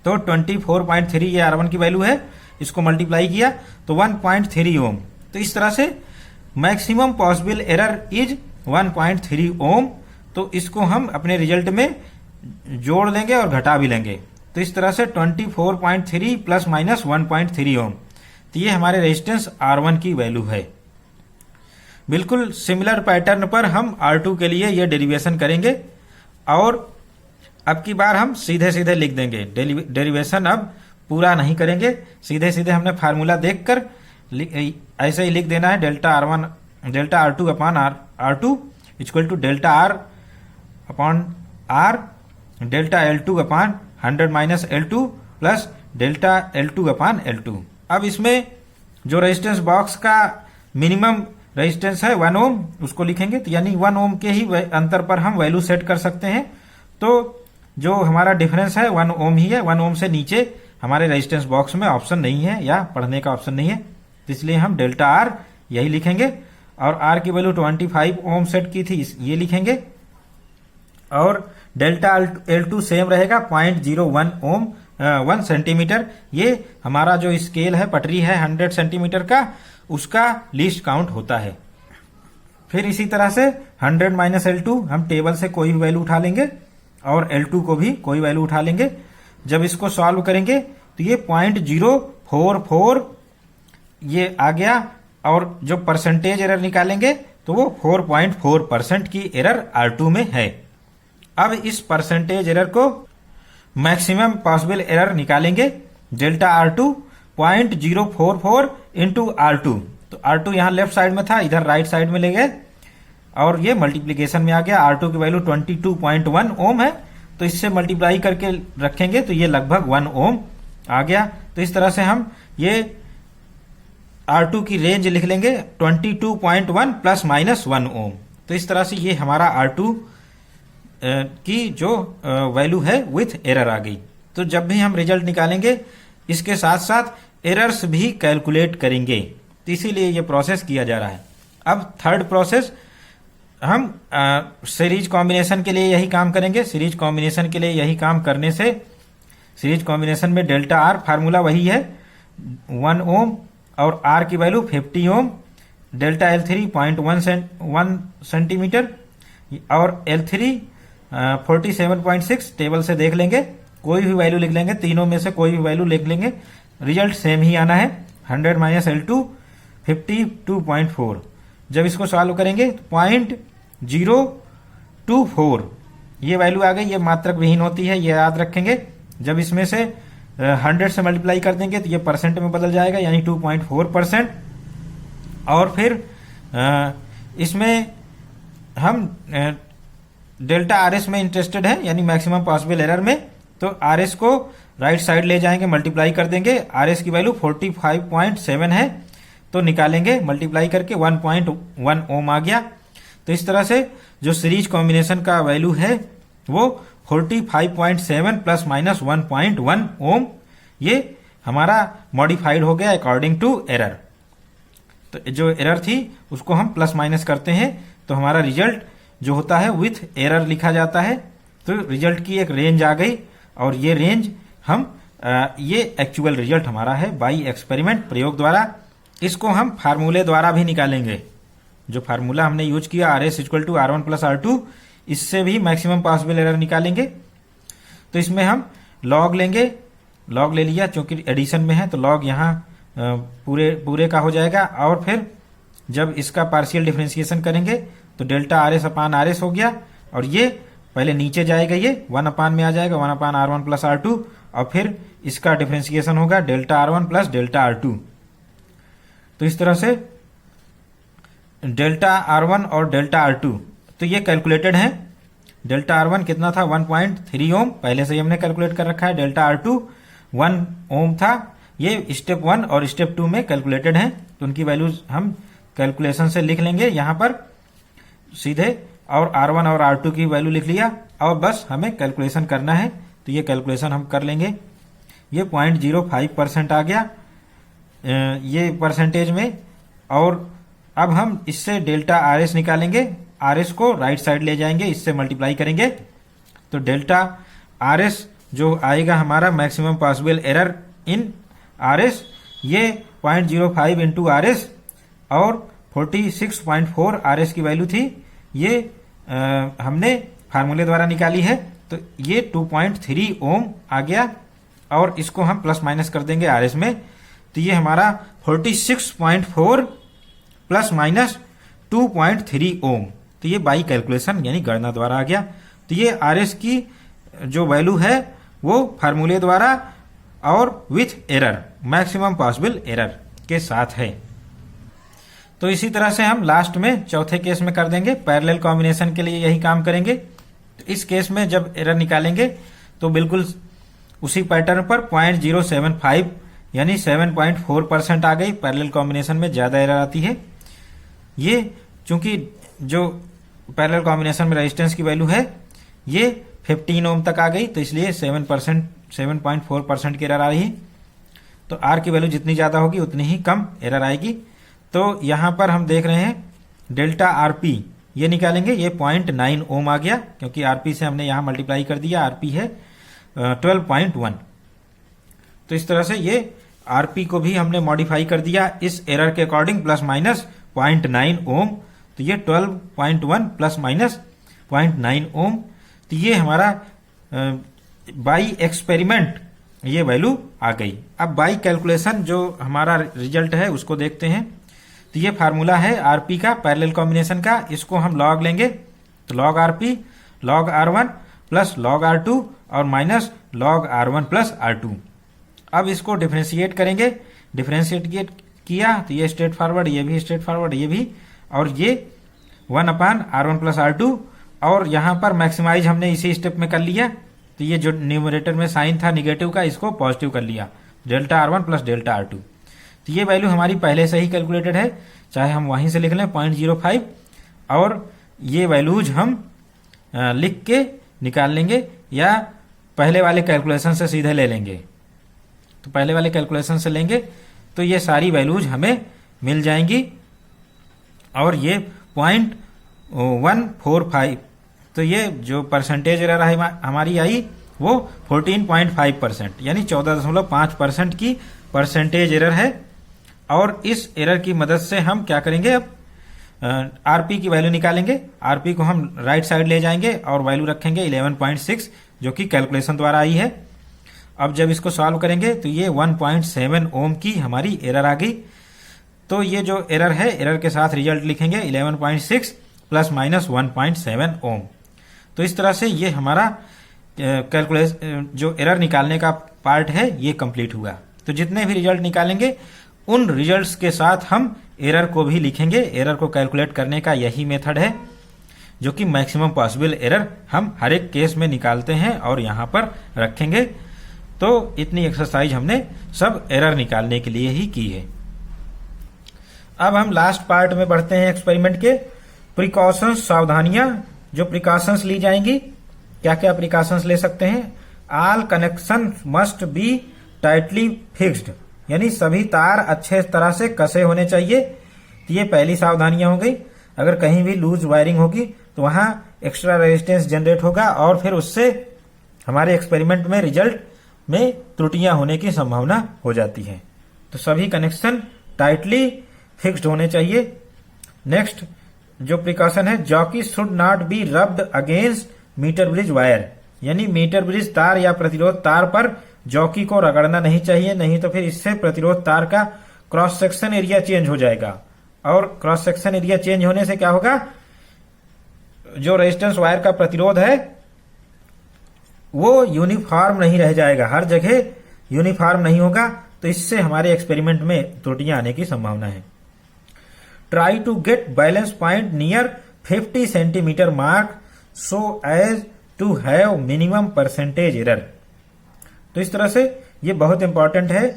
तो 24.3 ये R1 की वैल्यू है, इसको मल्टीप्लाई किया तो 1.3 ओम। तो इस तरह से मैक्सिमम पॉसिबल एरर इज 1.3 ओम। तो इसको हम अपने रिजल्ट में जोड़ लेंगे और घटा भी लेंगे। तो इस तरह से 24.3 प्लस माइनस 1.3 ओम, तो ये हमारे रेजिस्टेंस R1 की वैल्यू है। बिल्कुल सिमिलर पैटर्न पर हम R2 के लिए ये डेरिवेशन करेंगे, और अब की बार हम सीधे सीधे लिख देंगे। डेरिवेशन अब पूरा नहीं करेंगे, सीधे सीधे हमने फार्मूला देखकर ऐसे ही लिख देना है, delta R2 upon R2 equal to delta R upon R delta L2 upon 100 minus L2 plus delta L2 upon L2। अब इसमें जो रेजिस्टेंस बॉक्स का मिनिमम रेजिस्टेंस है 1 ओम, उसको लिखेंगे। तो यानी 1 ओम के ही अंतर पर हम वैल्यू सेट कर सकते हैं। तो जो हमारा डिफरेंस है 1 ओम ही है। 1 ओम से नीचे हमारे रेजिस्टेंस बॉक्स में ऑप्शन नहीं है या पढ़ने का ऑप्शन नहीं है, तो इसलिए हम डेल्टा आर यही लिखेंगे। और आर की वैल्यू 25 ओम सेट की थी, ये लिखेंगे। और डेल्टा L2 सेम रहेगा 0.01 ओम 1 सेंटीमीटर। ये हमारा जो स्केल है, पटरी है 100 सेंटीमीटर का, उसका लीस्ट काउंट होता है। फिर इसी तरह से 100 माइनस L2 हम टेबल से कोई भी वैल्यू उठा लेंगे और L2 को भी कोई वैल्यू उठा लेंगे। जब इसको सॉल्व करेंगे तो ये 0.044 ये आ गया। और जो परसेंटेज एरर निकालेंगे तो वो 4.4% की एरर R2 में है। अब इस परसेंटेज एरर को मैक्सिमम पॉसिबल एरर निकालेंगे। Delta R2 0.044 into R2। तो R2 यहां लेफ्ट साइड में था, इधर राइट साइड में ले गए और ये मल्टीप्लीकेशन में आ गया। R2 की वैल्यू 22.1 ओम है, तो इससे मल्टीप्लाई करके रखेंगे तो ये लगभग 1 ओम आ गया। तो इस तरह से हम ये R2 की रेंज लिख लेंगे 22.1 प्लस माइनस 1 ओम। तो इस तरह से ये हमारा R2 की जो वैल्यू है विथ एरर आ गई। तो जब भी हम रिजल्ट निकालेंगे इसके साथ साथ एरर्स भी कैलकुलेट करेंगे, तो इसीलिए ये प्रोसेस किया जा रहा है। अब थर्ड प्रोसेस हम सीरीज कॉम्बिनेशन के लिए यही काम करेंगे। सीरीज कॉम्बिनेशन के लिए यही काम करने से सीरीज कॉम्बिनेशन में डेल्टा आर फार्मूला वही है 1 ओम और आर की वैल्यू 50 ओम, डेल्टा L3 0.1 सेंटीमीटर और L3 47.6 टेबल से देख लेंगे, कोई भी वैल्यू लिख लेंगे, तीनों में से कोई भी वैल्यू लिख लेंगे, रिजल्ट सेम ही आना है। 100 माइनस L2 52.4। जब इसको सॉल्व करेंगे तो 0.024 ये वैल्यू आ गई। ये मात्रक विहीन होती है, ये याद रखेंगे। जब इसमें से 100 से मल्टीप्लाई कर देंगे तो ये परसेंट में बदल जाएगा, यानी 2.4%। और फिर इसमें हम डेल्टा RS में इंटरेस्टेड है, यानी मैक्सिमम पॉसिबल एरर में। तो RS को राइट साइड ले जाएंगे, मल्टीप्लाई कर देंगे। RS की वैल्यू 45.7 है, तो निकालेंगे मल्टीप्लाई करके 1.1 ओम आ गया। तो इस तरह से जो सीरीज कॉम्बिनेशन का वैल्यू है वो 45.7 प्लस माइनस 1.1 ओम, ये हमारा मॉडिफाइड हो गया अकॉर्डिंग टू एरर। तो जो एरर थी उसको हम प्लस माइनस करते हैं तो हमारा रिजल्ट जो होता है विथ एरर लिखा जाता है। तो रिजल्ट की एक रेंज आ गई और ये रेंज हम ये एक्चुअल रिजल्ट हमारा है बाई एक्सपेरिमेंट, प्रयोग द्वारा। इसको हम फार्मूले द्वारा भी निकालेंगे। जो फार्मूला हमने यूज किया RS equal to R1 plus R2, इससे भी मैक्सिमम पॉसिबल एरर निकालेंगे। तो इसमें हम लॉग लेंगे, लॉग ले लिया क्योंकि एडिशन में है, तो लॉग यहाँ पूरे का हो जाएगा। और फिर जब इसका पार्शियल डिफरेंशिएशन करेंगे तो डेल्टा RS अपान RS हो गया, और ये पहले नीचे जाएगा, ये 1 अपान में आ जाएगा, 1 अपान R1 प्लस R2, और फिर इसका डिफरेंशिएशन होगा delta R1 plus delta R2। तो इस तरह से डेल्टा R1 और डेल्टा R2 तो ये कैलकुलेटेड है। डेल्टा R1 कितना था 1.3 ओम, पहले से ही हमने कैलकुलेट कर रखा है। डेल्टा R2 1 ओम था, ये स्टेप 1 और स्टेप 2 में कैलकुलेटेड है। तो उनकी वैल्यूज हम कैलकुलेशन से लिख लेंगे यहाँ पर सीधे, और R1 और R2 की वैल्यू लिख लिया, और बस हमें कैलकुलेशन करना है। तो ये कैलकुलेशन हम कर लेंगे। ये 0.05% आ गया ये परसेंटेज में। और अब हम इससे डेल्टा RS निकालेंगे। RS को राइट साइड ले जाएंगे, इससे मल्टीप्लाई करेंगे। तो डेल्टा RS जो आएगा हमारा maximum possible error in RS, ये 0.05 इंटू RS और 46.4 RS की वैल्यू थी, ये हमने फार्मूले द्वारा निकाली है। तो ये 2.3 ओम आ गया, और इसको हम प्लस माइनस कर देंगे RS में। तो ये हमारा 46.4 प्लस माइनस 2.3 ओम, तो ये बाई कैलकुलेशन यानी गणना द्वारा आ गया। तो ये RS की जो वैल्यू है वो फार्मूले द्वारा और with error, maximum possible error के साथ है। तो इसी तरह से हम लास्ट में चौथे केस में कर देंगे। पैरेलल कॉम्बिनेशन के लिए यही काम करेंगे। तो इस केस में जब एरर निकालेंगे तो बिल्कुल उसी पैटर्न पर 0.075 यानी 7.4% आ गई। पैरेलल कॉम्बिनेशन में ज्यादा एरर आती है। ये चूंकि जो पैरेलल कॉम्बिनेशन में रेजिस्टेंस की वैल्यू है ये 15 ओम तक आ गई, तो इसलिए 7.4% की एरर आ रही है। तो आर की वैल्यू जितनी ज्यादा होगी उतनी ही कम एरर आएगी। तो यहां पर हम देख रहे हैं डेल्टा आरपी ये निकालेंगे, ये 0.9 ओम आ गया क्योंकि आरपी से हमने यहां मल्टीप्लाई कर दिया। आरपी है 12.1। तो इस तरह से ये आरपी को भी हमने मॉडिफाई कर दिया इस एरर के अकॉर्डिंग, प्लस माइनस 0.9 ओम। तो ये 12.1 प्लस माइनस 0.9 ओम। तो ये हमारा बाई एक्सपेरिमेंट ये वैल्यू आ गई। अब बाई कैलकुलेशन जो हमारा रिजल्ट है उसको देखते हैं। तो ये फार्मूला है आरपी का पैरेलल कॉम्बिनेशन का। इसको हम लॉग लेंगे तो log RP log R1 plus log R2 और minus log R1 plus R2। अब इसको डिफरेंशिएट करेंगे। डिफरेंशिएट किया तो ये स्ट्रेट फॉरवर्ड, ये भी स्ट्रेट फॉरवर्ड, ये भी, और ये 1/R1 प्लस R2। और यहां पर मैक्सिमाइज हमने इसी स्टेप में कर लिया। तो ये जो न्यूमरेटर में साइन था निगेटिव का, इसको पॉजिटिव कर लिया, delta R1 plus delta R2। तो ये वैल्यू हमारी पहले से ही कैलकुलेटेड है, चाहे हम वहीं से लिख लें 0.05, और ये वैल्यूज हम लिख के निकाल लेंगे या पहले वाले कैलकुलेशन से सीधे ले लेंगे। तो पहले वाले कैलकुलेशन से लेंगे तो ये सारी वैल्यूज हमें मिल जाएंगी। और ये 0.145, तो ये जो परसेंटेज एरर हमारी आई वो 14.5% यानी 14.5% की परसेंटेज एरर है। और इस एरर की मदद से हम क्या करेंगे, अब आरपी की वैल्यू निकालेंगे। आरपी को हम राइट साइड ले जाएंगे और वैल्यू रखेंगे 11.6 जो कि कैलकुलेशन द्वारा आई है। अब जब इसको सॉल्व करेंगे तो ये 1.7 ओम की हमारी एरर आ गई। तो ये जो एरर है, एरर के साथ रिजल्ट लिखेंगे 11.6 प्लस माइनस 1.7 ओम। तो इस तरह से ये हमारा कैलकुलेशन जो एरर निकालने का पार्ट है ये कंप्लीट हुआ। तो जितने भी रिजल्ट निकालेंगे उन रिजल्ट्स के साथ हम एरर को भी लिखेंगे। एरर को कैलकुलेट करने का यही मेथड है जो कि मैक्सिमम पॉसिबल एरर हम हर एक केस में निकालते हैं और यहां पर रखेंगे। तो इतनी एक्सरसाइज हमने सब एरर निकालने के लिए ही की है। अब हम लास्ट पार्ट में बढ़ते हैं एक्सपेरिमेंट के। प्रिकॉशंस, सावधानियां जो प्रिकॉशंस ली जाएंगी, क्या क्या प्रिकॉशंस ले सकते हैं। All connection must be tightly fixed, यानी सभी तार अच्छे तरह से कसे होने चाहिए। तो ये पहली सावधानियां हो गई। अगर कहीं भी लूज वायरिंग होगी तो वहां एक्स्ट्रा रेजिस्टेंस जनरेट होगा और फिर उससे हमारे एक्सपेरिमेंट में रिजल्ट में त्रुटियां होने की संभावना हो जाती है। तो सभी कनेक्शन टाइटली फिक्स्ड होने चाहिए। नेक्स्ट जो प्रिकॉशन है, jockey should not be rubbed against metre bridge wire, यानी मीटर ब्रिज तार या प्रतिरोध तार पर जॉकी को रगड़ना नहीं चाहिए, नहीं तो फिर इससे प्रतिरोध तार का क्रॉस सेक्शन एरिया चेंज हो जाएगा। और क्रॉस सेक्शन एरिया चेंज होने से क्या होगा, जो रेजिस्टेंस वायर का प्रतिरोध है वो यूनिफॉर्म नहीं रह जाएगा, हर जगह यूनिफॉर्म नहीं होगा। तो इससे हमारे एक्सपेरिमेंट में त्रुटियां आने की संभावना है। Try to get balance point near 50 centimetre mark so as to have minimum percentage error. तो इस तरह से ये बहुत इंपॉर्टेंट है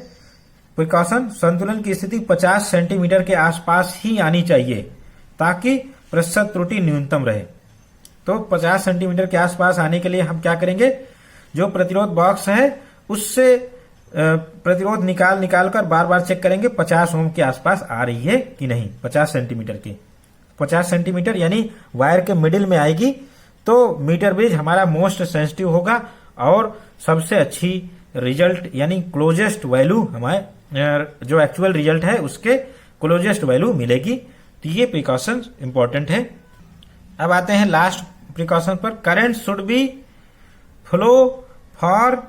प्रिकॉशन। संतुलन की स्थिति 50 सेंटीमीटर के आसपास ही आनी चाहिए ताकि प्रतिशत त्रुटि न्यूनतम रहे। तो 50 सेंटीमीटर के आसपास आने के लिए हम क्या करेंगे, जो प्रतिरोध बॉक्स है उससे प्रतिरोध निकाल कर बार बार चेक करेंगे 50 ओम के आसपास आ रही है कि नहीं। 50 सेंटीमीटर की 50 सेंटीमीटर यानी वायर के मिडिल में आएगी तो मीटर ब्रिज हमारा मोस्ट सेंसिटिव होगा और सबसे अच्छी रिजल्ट यानी क्लोजेस्ट वैल्यू हमारे जो एक्चुअल रिजल्ट है उसके क्लोजेस्ट वैल्यू मिलेगी। तो ये प्रिकॉशन इंपॉर्टेंट है। अब आते हैं लास्ट प्रिकॉशन पर। Current should be flow for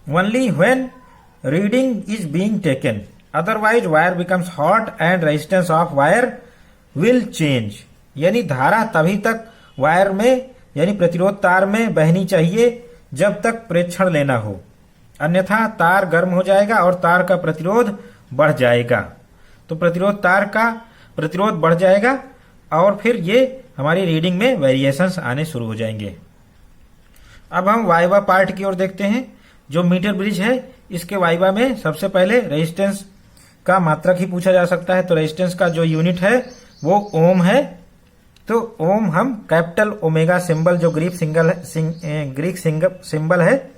only when reading is being taken, otherwise wire becomes hot and resistance of wire will change, यानी धारा तभी तक वायर में यानी प्रतिरोध तार में बहनी चाहिए जब तक प्रेक्षण लेना हो, अन्यथा तार गर्म हो जाएगा और तार का प्रतिरोध बढ़ जाएगा। तो प्रतिरोध तार का प्रतिरोध बढ़ जाएगा और फिर ये हमारी रीडिंग में वेरिएशंस आने शुरू हो जाएंगे। अब हम वाइवा पार्ट की ओर देखते हैं। जो मीटर ब्रिज है इसके वाइवा में सबसे पहले रेजिस्टेंस का मात्रक ही पूछा जा सकता है। तो रेजिस्टेंस का जो यूनिट है वो ओम है। तो ओम हम कैपिटल ओमेगा सिंबल जो ग्रीक सिंबल है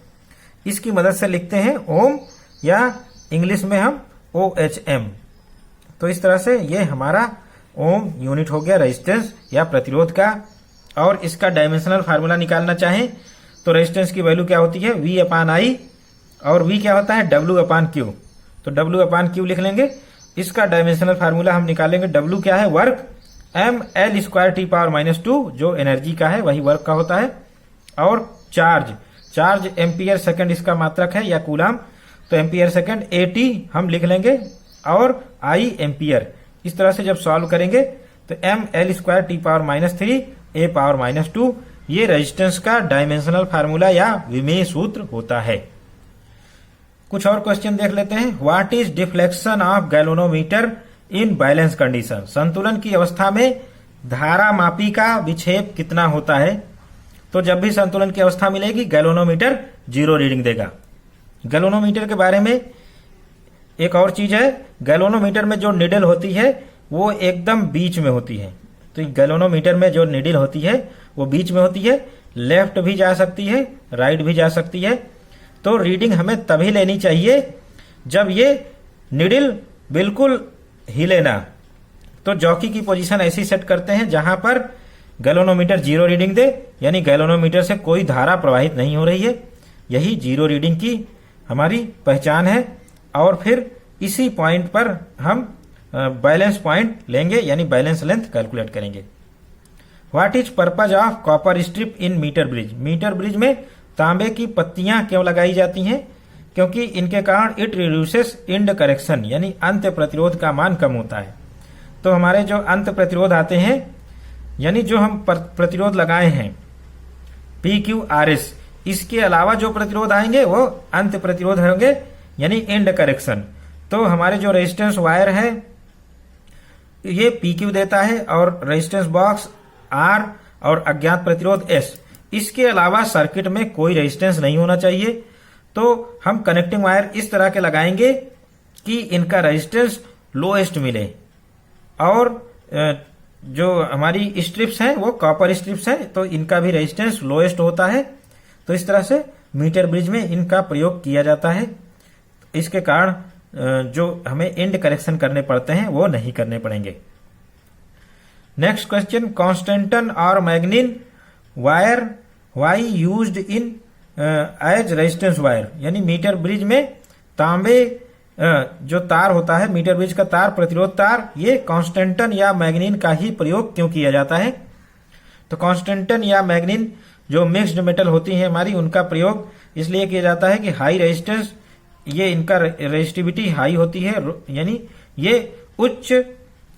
इसकी मदद से लिखते हैं ओम, या इंग्लिश में हम OHM। तो इस तरह से ये हमारा ओम यूनिट हो गया रेजिस्टेंस या प्रतिरोध का। और इसका डायमेंशनल फार्मूला निकालना चाहें तो रेजिस्टेंस की वैल्यू क्या होती है V/I, और V क्या होता है W/Q। तो W/Q लिख लेंगे। इसका डायमेंशनल फार्मूला हम निकालेंगे। W क्या है वर्क, mL²T⁻², जो एनर्जी का है वही वर्क का होता है। और चार्ज एम्पियर सेकंड इसका मात्रक है या कूलाम, तो एम्पियर सेकंड AT हम लिख लेंगे और I एम्पियर। इस तरह से जब सॉल्व करेंगे तो mL²T⁻³ A⁻², ये रेजिस्टेंस का डायमेंशनल फार्मूला या विमेय सूत्र होता है। कुछ और क्वेश्चन देख लेते हैं। What is deflection of galvanometer in balance condition. संतुलन की अवस्था में धारा मापी का विक्षेप कितना होता है। तो जब भी संतुलन की अवस्था मिलेगी गैल्वेनोमीटर 0 रीडिंग देगा। गैल्वेनोमीटर के बारे में एक और चीज है, गैल्वेनोमीटर में जो निडल होती है वो एकदम बीच में होती है। तो गैल्वेनोमीटर में जो निडल होती है वो बीच में होती है, लेफ्ट भी जा सकती है राइट भी जा सकती है। तो रीडिंग हमें तभी लेनी चाहिए जब ये निडल बिल्कुल हिले ना। तो जॉकी की पोजीशन ऐसी सेट करते हैं जहां पर गैल्वेनोमीटर 0 रीडिंग दे, यानी गैल्वेनोमीटर से कोई धारा प्रवाहित नहीं हो रही है। यही 0 रीडिंग की हमारी पहचान है। और फिर इसी पॉइंट पर हम बैलेंस पॉइंट लेंगे, यानी बैलेंस लेंथ कैलकुलेट करेंगे। What is purpose of copper strip in metre bridge. Metre bridge में तांबे की पत्तियां क्यों लगाई जाती हैं, क्योंकि इनके कारण इट रिड्यूसेस इंड करेक्शन, यानी अंत प्रतिरोध का मान कम होता है। तो हमारे जो अंत प्रतिरोध आते हैं, यानी जो हम प्रतिरोध लगाए हैं PQRS, इसके अलावा जो प्रतिरोध आएंगे वो अंत प्रतिरोध होंगे, यानी इंड करेक्शन। तो हमारे जो रेजिस्टेंस वायर है ये PQ देता है और रेजिस्टेंस बॉक्स R और अज्ञात प्रतिरोध S। इसके अलावा सर्किट में कोई रेजिस्टेंस नहीं होना चाहिए। तो हम कनेक्टिंग वायर इस तरह के लगाएंगे कि इनका रेजिस्टेंस लोएस्ट मिले। और जो हमारी स्ट्रिप्स हैं वो कॉपर स्ट्रिप्स हैं, तो इनका भी रेजिस्टेंस लोएस्ट होता है। तो इस तरह से मीटर ब्रिज में इनका प्रयोग किया जाता है। इसके कारण जो हमें एंड करेक्शन करने पड़ते हैं वो नहीं करने पड़ेंगे। नेक्स्ट क्वेश्चन, कॉन्स्टेंटन और manganin wire why used in as resistance wire, यानी मीटर ब्रिज में तांबे जो तार होता है, मीटर ब्रिज का तार, प्रतिरोध तार, ये कॉन्स्टेंटन या मैग्नीन का ही प्रयोग क्यों किया जाता है। तो कॉन्स्टेंटन या मैग्नीन जो मिक्स्ड मेटल होती हैं हमारी, उनका प्रयोग इसलिए किया जाता है कि हाई रेजिस्टेंस, ये इनका रेजिस्टिविटी हाई होती है, यानी ये उच्च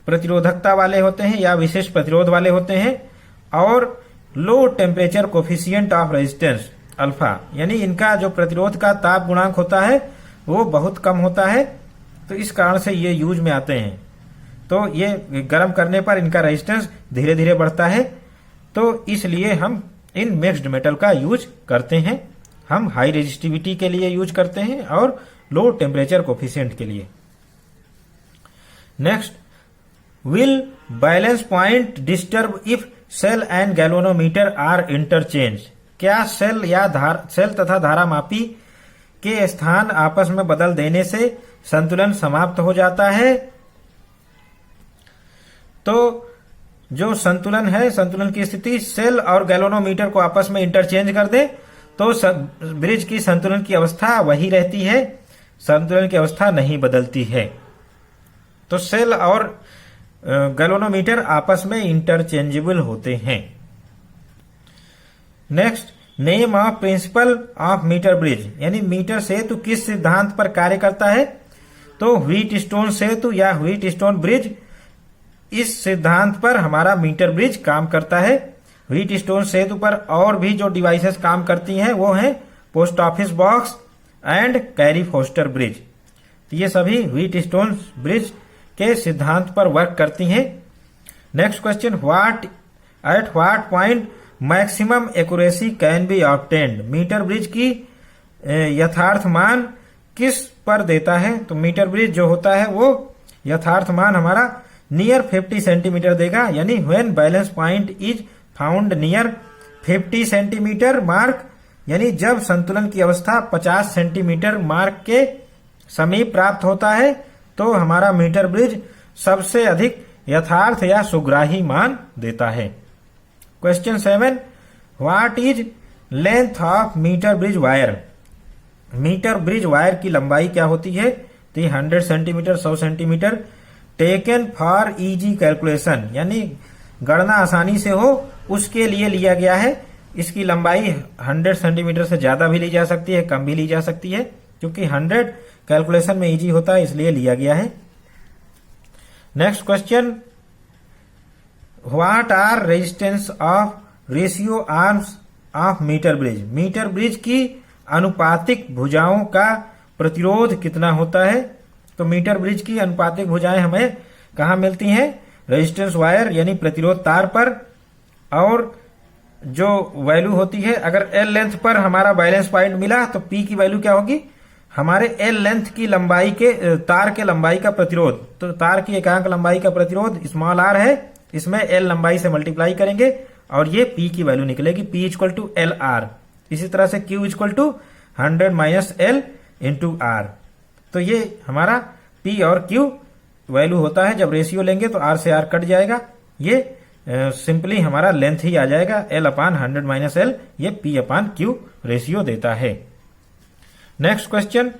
प्रतिरोधकता वाले होते हैं या विशेष प्रतिरोध वाले होते हैं। और low temperature coefficient of resistance alpha, यानी इनका जो प्रतिरोध का ताप गुणांक होता है वो बहुत कम होता है। तो इस कारण से ये यूज में आते हैं। तो ये गर्म करने पर इनका रेजिस्टेंस धीरे धीरे बढ़ता है। तो इसलिए हम इन मिक्स्ड मेटल का यूज करते हैं। हम हाई रेजिस्टिविटी के लिए यूज करते हैं और लो टेम्परेचर कोफिशिएंट के लिए। Next, will balance point disturb if cell and galvanometer are interchange. क्या सेल तथा धारा मापी के स्थान आपस में बदल देने से संतुलन समाप्त हो जाता है। तो जो संतुलन है, संतुलन की स्थिति सेल और गैल्वेनोमीटर को आपस में इंटरचेंज कर दे तो ब्रिज की संतुलन की अवस्था वही रहती है, संतुलन की अवस्था नहीं बदलती है। तो सेल और गैल्वेनोमीटर आपस में इंटरचेंजेबल होते हैं। Next, name of principle of metre bridge, यानी मीटर सेतु किस सिद्धांत पर कार्य करता है। तो व्हीट स्टोन सेतु या व्हीट स्टोन ब्रिज, इस सिद्धांत पर हमारा मीटर ब्रिज काम करता है। व्हीट स्टोन सेतु पर और भी जो डिवाइसेस काम करती हैं वो हैं post office box and Carey Foster bridge. तो ये सभी व्हीट स्टोन ब्रिज के सिद्धांत पर वर्क करती हैं। Next question, at what point maximum accuracy can be obtained. Metre bridge की यथार्थ मान किस पर देता है? तो मीटर ब्रिज जो होता है वो यथार्थ मान हमारा नियर 50 सेंटीमीटर देगा, यानी when balance point is found near 50 centimetre mark, यानी जब संतुलन की अवस्था 50 सेंटीमीटर मार्क के समीप प्राप्त होता है तो हमारा मीटर ब्रिज सबसे अधिक यथार्थ या सुग्राही मान देता है। Question 7, what is length of metre bridge wire. Metre bridge wire की लंबाई क्या होती है? तो 100 centimetre 100 centimetre taken for easy calculation, यानी गणना आसानी से हो उसके लिए लिया गया है। इसकी लंबाई 100 सेंटीमीटर से ज्यादा भी ली जा सकती है, कम भी ली जा सकती है, क्योंकि 100 कैलकुलेशन में इजी होता है इसलिए लिया गया है। Next question, what are resistance of ratio arms of metre bridge. Metre bridge की अनुपातिक भुजाओं का प्रतिरोध कितना होता है? तो मीटर ब्रिज की अनुपातिक भुजाएं हमें कहाँ मिलती हैं? रेजिस्टेंस वायर यानी प्रतिरोध तार पर, और जो वैल्यू होती है, अगर एल लेंथ पर हमारा बैलेंस पॉइंट मिला तो पी की वैल्यू क्या होगी? हमारे एल लेंथ की लंबाई के तार के लंबाई का प्रतिरोध। तो तार की एकांक लंबाई का प्रतिरोध स्मॉल आर है, इसमें एल लंबाई से मल्टीप्लाई करेंगे और ये पी की वैल्यू निकलेगी, P equal to L R. इसी तरह से Q equal to 100 minus L into R. तो ये हमारा पी और क्यू वैल्यू होता है। जब रेशियो लेंगे तो आर से आर कट जाएगा, ये सिंपली हमारा लेंथ ही आ जाएगा, एल अपान 100 माइनस एल, ये पी अपान क्यू रेशियो देता है। Next question,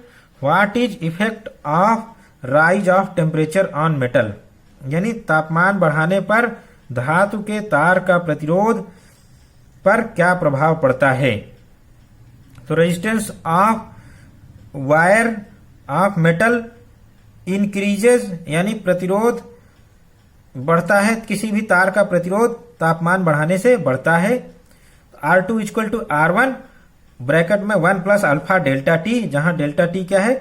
what is effect of rise of temperature on metal, यानी तापमान बढ़ाने पर धातु के तार का प्रतिरोध पर क्या प्रभाव पड़ता है? तो resistance of wire of metal increases, यानी प्रतिरोध बढ़ता है, किसी भी तार का प्रतिरोध तापमान बढ़ाने से बढ़ता है। R2 equal to R1 bracket में 1 प्लस अल्फा डेल्टा टी, जहां डेल्टा टी क्या है?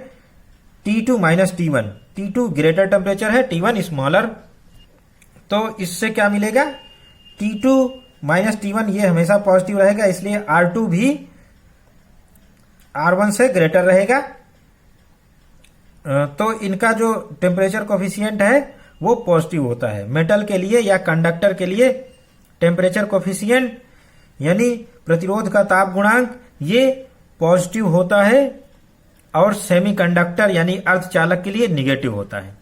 T2 minus T1। T2 greater temperature है, T1 स्मॉलर। तो इससे क्या मिलेगा? T2 माइनस T1 ये हमेशा पॉजिटिव रहेगा, इसलिए R2 भी R1 से ग्रेटर रहेगा। तो इनका जो टेम्परेचर कोफिशिएंट है वो पॉजिटिव होता है। मेटल के लिए या कंडक्टर के लिए टेम्परेचर कोफिशिएंट यानी प्रतिरोध का ताप गुणांक ये पॉजिटिव होता है, और सेमीकंडक्टर यानी अर्धचालक के लिए निगेटिव होता है।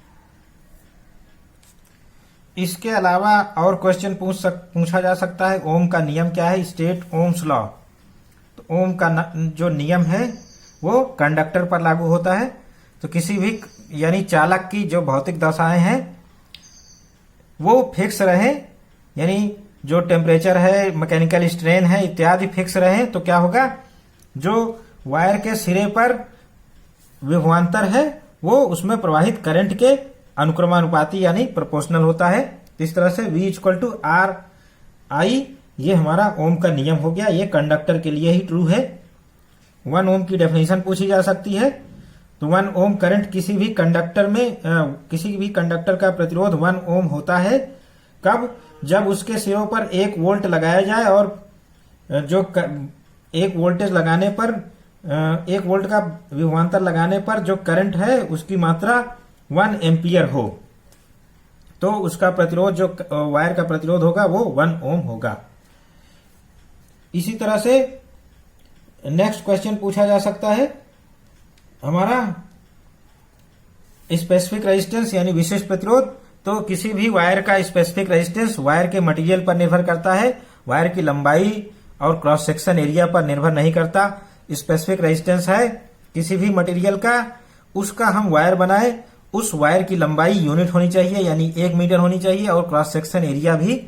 इसके अलावा और क्वेश्चन पूछा जा सकता है, ओम का नियम क्या है? State Ohm's law. तो ओम का जो नियम है वो कंडक्टर पर लागू होता है। तो किसी भी यानी चालक की जो भौतिक दशाएं हैं वो फिक्स रहे, यानी जो टेम्परेचर है, मैकेनिकल स्ट्रेन है इत्यादि फिक्स रहे, तो क्या होगा? जो वायर के सिरे पर विभवांतर है वो उसमें प्रवाहित करंट के अनुक्रमानुपाती यानी प्रोपोर्शनल होता है। इस तरह से V equal to R I, ये हमारा ओम का नियम हो गया। ये कंडक्टर के लिए ही ट्रू है। 1 ओम की डेफिनेशन पूछी जा सकती है। तो 1 ओम करंट किसी भी कंडक्टर में किसी भी कंडक्टर का प्रतिरोध 1 ओम होता है। कब? जब उसके सिरों पर 1 वोल्ट लगाया जाए और जो 1 वोल्टेज लगाने पर 1 वोल्ट का विभवांतर लगाने पर जो करंट है उसकी मात्रा 1 एम्पियर हो, तो उसका प्रतिरोध जो वायर का प्रतिरोध होगा वो 1 ओम होगा। इसी तरह से नेक्स्ट क्वेश्चन पूछा जा सकता है हमारा स्पेसिफिक रेजिस्टेंस यानी विशिष्ट प्रतिरोध। तो किसी भी वायर का स्पेसिफिक रेजिस्टेंस वायर के मटेरियल पर निर्भर करता है, वायर की लंबाई और क्रॉस सेक्शन एरिया पर निर्भर नहीं करता। स्पेसिफिक रेजिस्टेंस है किसी भी मटेरियल का, उसका हम वायर बनाए, उस वायर की लंबाई यूनिट होनी चाहिए यानी 1 मीटर होनी चाहिए, और क्रॉस सेक्शन एरिया भी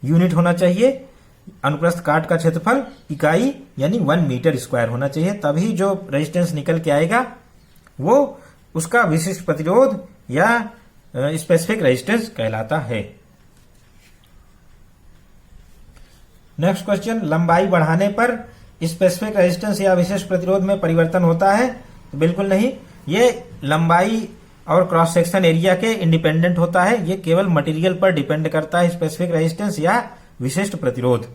यूनिट होना चाहिए। अनुप्रस्थ काट का क्षेत्रफल इकाई यानी 1 मीटर स्क्वायर होना चाहिए, तभी जो रेजिस्टेंस निकल के आएगा वो उसका विशिष्ट प्रतिरोध या स्पेसिफिक रेजिस्टेंस कहलाता है। नेक्स्ट क्वेश्चन, लंबाई बढ़ाने पर स्पेसिफिक रेजिस्टेंस या विशिष्ट प्रतिरोध में परिवर्तन होता है? तो बिल्कुल नहीं। ये लंबाई और क्रॉस सेक्शन एरिया के इंडिपेंडेंट होता है। ये केवल मटेरियल पर डिपेंड करता है, स्पेसिफिक रेजिस्टेंस या विशिष्ट प्रतिरोध।